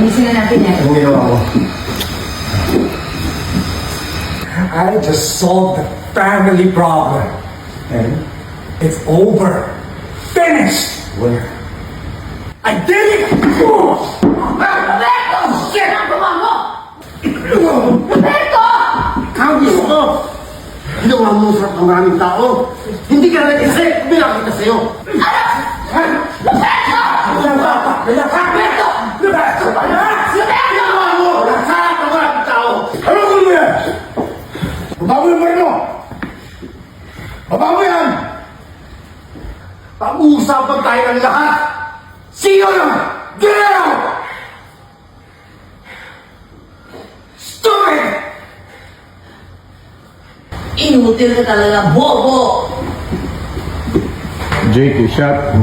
Ayusin na natin yan. Anong ginawa ko? I just solved the family problem. And it's over. Finished! Where? I did it! Roberto! Shit! Ang gawa mo! Roberto! Kawis ko! Ginawa mo sa maraming tao. Hindi ka nag-isip. Binakita sa'yo. Roberto! Roberto! Roberto! Ginawa mo! Sa maraming tao. Ano ko mo yan? Baba mo yung baril mo! Baba mo yan! Pag-uusapan tayo ng lahat. See you now! Get out! Stupid! Inutil ka talaga, bobo! Jake, you shot.